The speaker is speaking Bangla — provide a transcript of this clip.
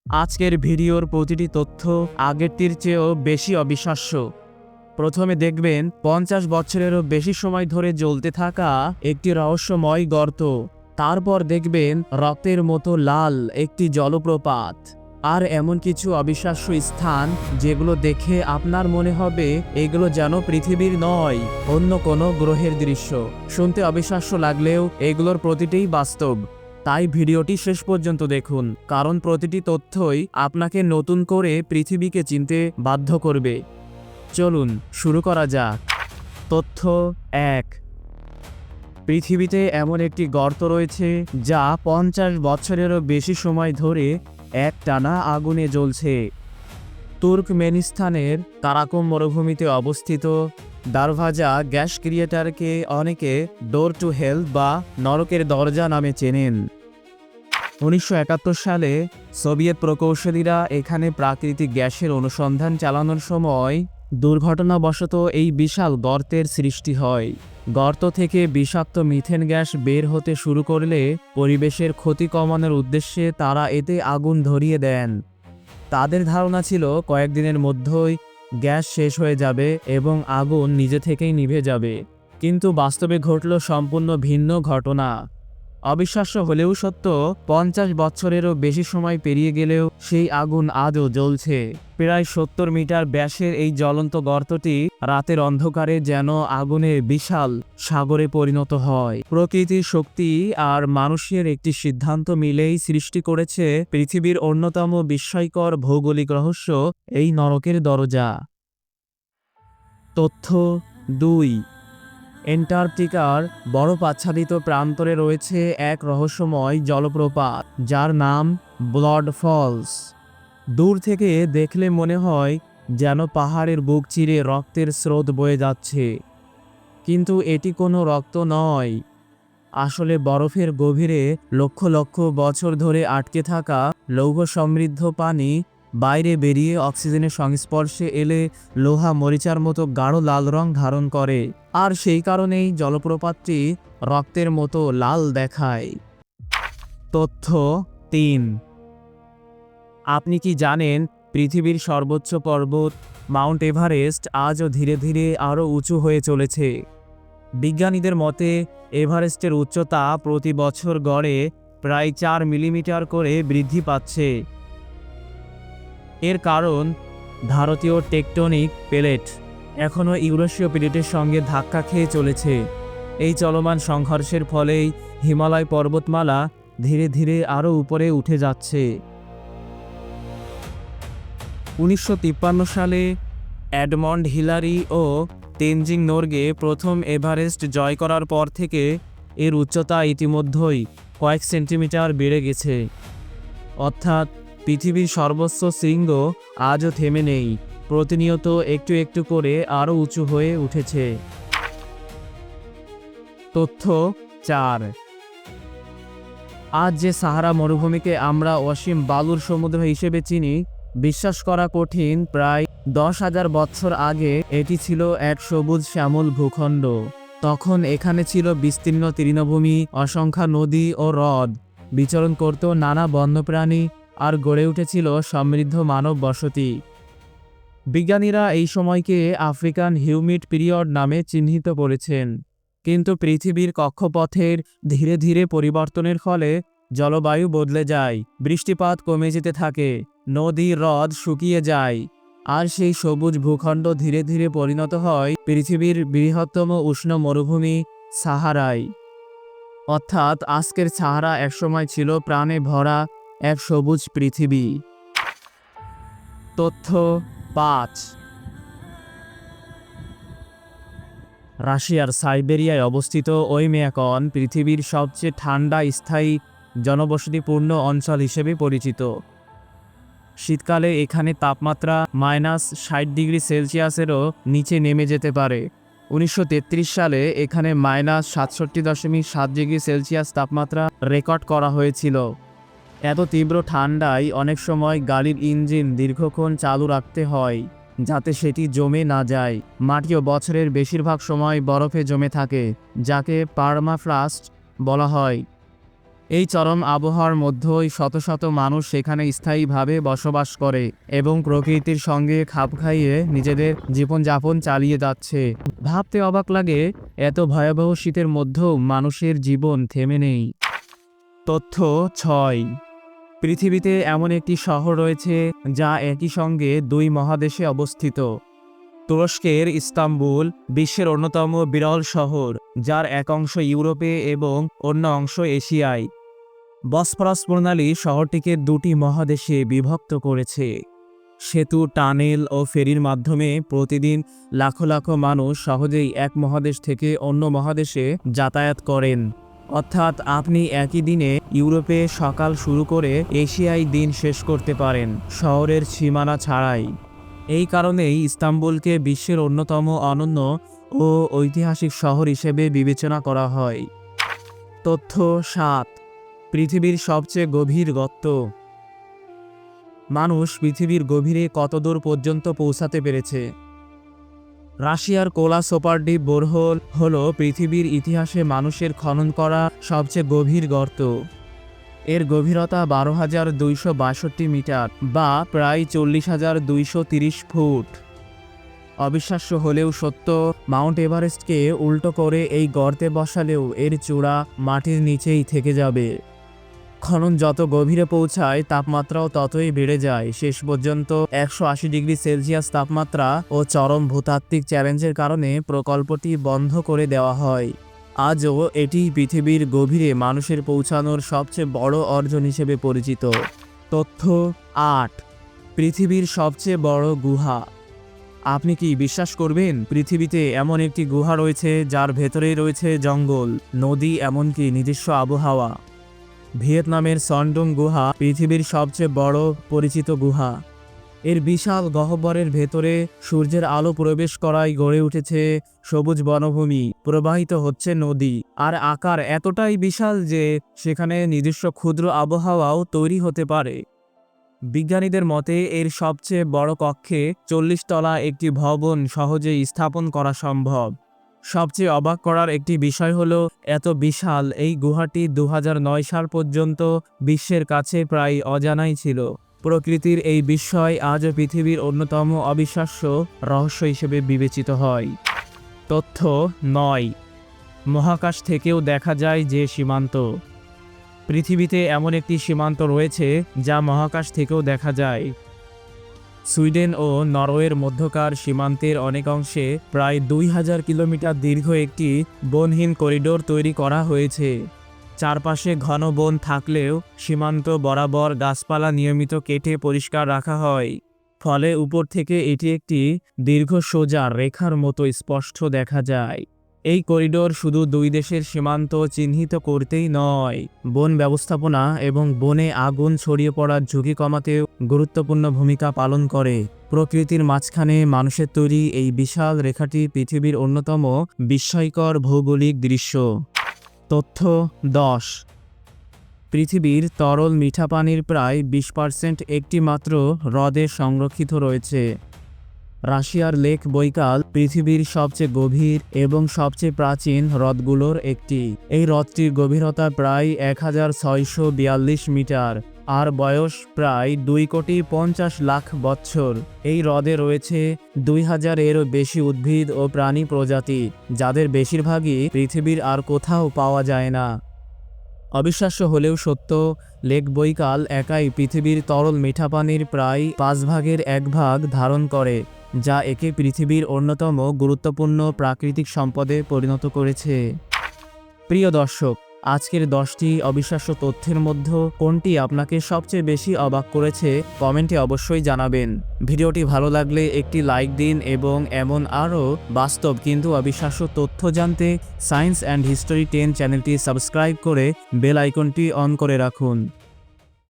আজকের ভিডিওর প্রতিটি তথ্য আগেরটির চেয়েও বেশি অবিশ্বাস্য। প্রথমে দেখবেন 50 বছরেরও বেশি সময় ধরে জ্বলতে থাকা একটি রহস্যময় গর্ত। তারপর দেখবেন রক্তের মতো লাল একটি জলপ্রপাত। আর এমন কিছু অবিশ্বাস্য স্থান যেগুলো দেখে আপনার মনে হবে এগুলো যেন পৃথিবীর নয়, অন্য কোনো গ্রহের দৃশ্য। শুনতে অবিশ্বাস্য লাগলেও এগুলোর প্রতিটিই বাস্তব। তাই ভিডিওটি শেষ পর্যন্ত দেখুন, কারণ প্রতিটি তথ্যই আপনাকে নতুন করে পৃথিবীকে চিনতে বাধ্য করবে। চলুন শুরু করা যাক। তথ্য 1। পৃথিবীতে এমন একটি গর্ত রয়েছে যা 50 বছরেরও বেশি সময় ধরে একটানা আগুনে জ্বলছে। তুর্কমেনিস্তানের কারাকোম মরুভূমিতে অবস্থিত দারভাজা গ্যাস ক্রিয়েটারকে অনেকে ডোর টু হেল বা নরকের দরজা নামে চেনেন। 1971 সালে সোভিয়েত প্রকৌশলীরা এখানে প্রাকৃতিক গ্যাসের অনুসন্ধান চালানোর সময় দুর্ঘটনাবশত এই বিশাল গর্তের সৃষ্টি হয়। গর্ত থেকে বিষাক্ত মিথেন গ্যাস বের হতে শুরু করলে পরিবেশের ক্ষতি কমানোর উদ্দেশ্যে তারা এতে আগুন ধরিয়ে দেন। তাদের ধারণা ছিল কয়েকদিনের মধ্যেই গ্যাস শেষ হয়ে যাবে এবং আগুন নিজে থেকেই নিভে যাবে। কিন্তু বাস্তবে ঘটল সম্পূর্ণ ভিন্ন ঘটনা। অবিশ্বাস্য হলেও সত্য, 50 বছরেরও বেশি সময় পেরিয়ে গেলেও সেই আগুন আজও জ্বলছে। প্রায় 70 মিটার ব্যাসের এই জ্বলন্ত গর্তটি রাতের অন্ধকারে যেন আগুনের বিশাল সাগরে পরিণত হয়। প্রকৃতির শক্তি আর মানুষের একটি সিদ্ধান্ত মিলেই সৃষ্টি করেছে পৃথিবীর অন্যতম বিস্ময়কর ভৌগোলিক রহস্য, এই নরকের দরজা। তথ্য 2। অ্যান্টার্কটিকার বরফ আচ্ছাদিত প্রান্তরে রয়েছে এক রহস্যময় জলপ্রপাত যার নাম ব্লাড ফলস। দূর থেকে দেখলে মনে হয় যেন পাহাড়ের বুক চিরে রক্তের স্রোত বয়ে যাচ্ছে, কিন্তু এটি কোনো রক্ত নয়। আসলে বরফের গভীরে লক্ষ লক্ষ বছর ধরে আটকে থাকা লৌহ সমৃদ্ধ পানি বাইরে বেরিয়ে অক্সিজেনের সংস্পর্শে এলে লোহা মরিচার মতো গাঢ় লাল রং ধারণ করে, আর সেই কারণেই জলপ্রপাতটি রক্তের মতো লাল দেখায়। তথ্য 3। আপনি কি জানেন পৃথিবীর সর্বোচ্চ পর্বত মাউন্ট এভারেস্ট আজও ধীরে ধীরে আরও উঁচু হয়ে চলেছে? বিজ্ঞানীদের মতে এভারেস্টের উচ্চতা প্রতি বছর গড়ে প্রায় 4 মিলিমিটার করে বৃদ্ধি পাচ্ছে। এর কারণ ভারতীয় টেকটনিক প্লেট এখনও ইউরেশীয় প্লেটের সঙ্গে ধাক্কা খেয়ে চলেছে। এই চলমান সংঘর্ষের ফলেই হিমালয় পর্বতমালা ধীরে ধীরে আরও উপরে উঠে যাচ্ছে। 1953 সালে এডমন্ড হিলারি ও তেনজিং নোরগে প্রথম এভারেস্ট জয় করার পর থেকে এর উচ্চতা ইতিমধ্যেই কয়েক সেন্টিমিটার বেড়ে গেছে। অর্থাৎ পৃথিবীর সর্বোচ্চ শৃঙ্গ আজও থেমে নেই, প্রতিনিয়ত একটু একটু করে আরও উঁচু হয়ে উঠেছে। তথ্য 4। আজ যে সাহারা মরুভূমিকে আমরা অসীম বালুর সমুদ্র হিসেবে চিনি, বিশ্বাস করা কঠিন, প্রায় 10,000 বছর আগে এটি ছিল এক সবুজ শ্যামল ভূখণ্ড। তখন এখানে ছিল বিস্তীর্ণ তৃণভূমি, অসংখ্য নদী ও হ্রদ, বিচরণ করত নানা বন্যপ্রাণী, আর গড়ে উঠেছিল সমৃদ্ধ মানব বসতি। বিজ্ঞানীরা এই সময়কে আফ্রিকান হিউমিড পিরিয়ড নামে চিহ্নিত করেছেন। কিন্তু পৃথিবীর কক্ষপথের ধীরে ধীরে পরিবর্তনের ফলে জলবায়ু বদলে যায়, বৃষ্টিপাত কমে যেতে থাকে, নদী হ্রদ শুকিয়ে যায়, আর সেই সবুজ ভূখণ্ড ধীরে ধীরে পরিণত হয় পৃথিবীর বৃহত্তম উষ্ণ মরুভূমি সাহারায়। অর্থাৎ আজকের সাহারা একসময় ছিল প্রাণে ভরা এক সবুজ পৃথিবী। তথ্য 5। রাশিয়ার সাইবেরিয়ায় অবস্থিত ওইমেয়াকন পৃথিবীর সবচেয়ে ঠান্ডা স্থায়ী জনবসতিপূর্ণ অঞ্চল হিসেবে পরিচিত। শীতকালে এখানে তাপমাত্রা -60 ডিগ্রি সেলসিয়াসেরও নিচে নেমে যেতে পারে। 1933 সালে এখানে -67.7 ডিগ্রি সেলসিয়াস তাপমাত্রা রেকর্ড করা হয়েছিল। এত তীব্র ঠান্ডায় অনেক সময় গাড়ির ইঞ্জিন দীর্ঘক্ষণ চালু রাখতে হয় যাতে সেটি জমে না যায়। মাটিও বছরের বেশিরভাগ সময় বরফে জমে থাকে, যাকে পার্মাফ্রস্ট বলা হয়। এই চরম আবহাওয়ার মধ্যেই শত শত মানুষ সেখানে স্থায়ীভাবে বসবাস করে এবং প্রকৃতির সঙ্গে খাপ খাইয়ে নিজেদের জীবনযাপন চালিয়ে যাচ্ছে। ভাবতে অবাক লাগে, এত ভয়াবহ শীতের মধ্যেও মানুষের জীবন থেমে নেই। তথ্য 6। পৃথিবীতে এমন একটি শহর রয়েছে যা একই সঙ্গে 2 মহাদেশে অবস্থিত। তুরস্কের ইস্তাম্বুল বিশ্বের অন্যতম বিরল শহর, যার এক অংশ ইউরোপে এবং অন্য অংশ এশিয়ায়। বসফরাস প্রণালী শহরটিকে 2টি মহাদেশে বিভক্ত করেছে। সেতু, টানেল ও ফেরির মাধ্যমে প্রতিদিন লাখো লাখো মানুষ সহজেই এক মহাদেশ থেকে অন্য মহাদেশে যাতায়াত করেন। অর্থাৎ আপনি একই দিনে ইউরোপে সকাল শুরু করে এশিয়ায় দিন শেষ করতে পারেন, শহরের সীমানা ছাড়াই। এই কারণেই ইস্তাম্বুলকে বিশ্বের অন্যতম অনন্য ও ঐতিহাসিক শহর হিসেবে বিবেচনা করা হয়। তথ্য 7। পৃথিবীর সবচেয়ে গভীর গর্ত। মানুষ পৃথিবীর গভীরে কতদূর পর্যন্ত পৌঁছাতে পেরেছে? রাশিয়ার কোলা সোপারডিপ বোরহোল হল পৃথিবীর ইতিহাসে মানুষের খনন করা সবচেয়ে গভীর গর্ত। এর গভীরতা 12,262 মিটার বা প্রায় 40,230 ফুট। অবিশ্বাস্য হলেও সত্য, মাউন্ট এভারেস্টকে উল্টো করে এই গর্তে বসালেও এর চূড়া মাটির নিচেই থেকে যাবে। খনন যত গভীরে পৌঁছায় তাপমাত্রাও ততই বেড়ে যায়। শেষ পর্যন্ত 180 ডিগ্রি সেলসিয়াস তাপমাত্রা ও চরম ভূতাত্ত্বিক চ্যালেঞ্জের কারণে প্রকল্পটি বন্ধ করে দেওয়া হয়। আজও এটি পৃথিবীর গভীরে মানুষের পৌঁছানোর সবচেয়ে বড় অর্জন হিসেবে পরিচিত। তথ্য 8। পৃথিবীর সবচেয়ে বড় গুহা। আপনি কি বিশ্বাস করবেন, পৃথিবীতে এমন একটি গুহা রয়েছে যার ভেতরেই রয়েছে জঙ্গল, নদী, এমনকি নিজস্ব আবহাওয়া? ভিয়েতনামের সনডং গুহা পৃথিবীর সবচেয়ে বড় পরিচিত গুহা। এর বিশাল গহ্বরের ভেতরে সূর্যের আলো প্রবেশ করায় গড়ে উঠেছে সবুজ বনভূমি, প্রবাহিত হচ্ছে নদী, আর আকার এতটাই বিশাল যে সেখানে নিজস্ব ক্ষুদ্র আবহাওয়াও তৈরি হতে পারে। বিজ্ঞানীদের মতে এর সবচেয়ে বড় কক্ষে 40 তলা একটি ভবন সহজেই স্থাপন করা সম্ভব। সবচেয়ে অবাক করার একটি বিষয় হলো, এত বিশাল এই গুহাটি 2009 সাল পর্যন্ত বিশ্বের কাছে প্রায় অজানাই ছিল। প্রকৃতির এই বিস্ময় আজও পৃথিবীর অন্যতম অবিশ্বাস্য রহস্য হিসেবে বিবেচিত হয়। তথ্য 9। মহাকাশ থেকেও দেখা যায় যে সীমান্ত। পৃথিবীতে এমন একটি সীমান্ত রয়েছে যা মহাকাশ থেকেও দেখা যায়। সুইডেন ও নরওয়ের মধ্যকার সীমান্তের অনেক অংশে প্রায় 2000 কিলোমিটার দীর্ঘ একটি বনহীন করিডোর তৈরি করা হয়েছে। চারপাশে ঘন বন থাকলেও সীমান্ত বরাবর গাছপালা নিয়মিত কেটে পরিষ্কার রাখা হয়। ফলে উপর থেকে এটি একটি দীর্ঘ সোজা রেখার মতো স্পষ্ট দেখা যায়। এই করিডোর শুধু 2 দেশের সীমান্ত চিহ্নিত করতেই নয়, বন ব্যবস্থাপনা এবং বনে আগুন ছড়িয়ে পড়ার ঝুঁকি কমাতেও গুরুত্বপূর্ণ ভূমিকা পালন করে। প্রকৃতির মাঝখানে মানুষের তৈরি এই বিশাল রেখাটি পৃথিবীর অন্যতম বিস্ময়কর ভৌগোলিক দৃশ্য। তথ্য 10। পৃথিবীর তরল মিঠা পানির প্রায় 20% একটি মাত্র হ্রদে সংরক্ষিত রয়েছে। রাশিয়ার লেক বৈকাল পৃথিবীর সবচেয়ে গভীর এবং সবচেয়ে প্রাচীন হ্রদগুলোর একটি। এই হ্রদটির গভীরতা প্রায় 1642 মিটার আর বয়স প্রায় 2,50,00,000 বছর। এই হ্রদে রয়েছে 2000-এরও বেশি উদ্ভিদ ও প্রাণী প্রজাতি, যাদের বেশিরভাগই পৃথিবীর আর কোথাও পাওয়া যায় না। অবিশ্বাস্য হলেও সত্য, লেক বৈকাল একাই পৃথিবীর তরল মিঠা পানির প্রায় 1/5 ধারণ করে, যা একে পৃথিবীর অন্যতম গুরুত্বপূর্ণ প্রাকৃতিক সম্পদে পরিণত করেছে। প্রিয় দর্শক, আজকের 10টি অবিশ্বাস্য তথ্যের মধ্যে কোনটি আপনাকে সবচেয়ে বেশি অবাক করেছে কমেন্টে অবশ্যই জানাবেন। ভিডিওটি ভালো লাগলে একটি লাইক দিন এবং এমন আরও বাস্তব কিন্তু অবিশ্বাস্য তথ্য জানতে সায়েন্স অ্যান্ড হিস্টোরি 10 চ্যানেলটি সাবস্ক্রাইব করে বেল আইকনটি অন করে রাখুন।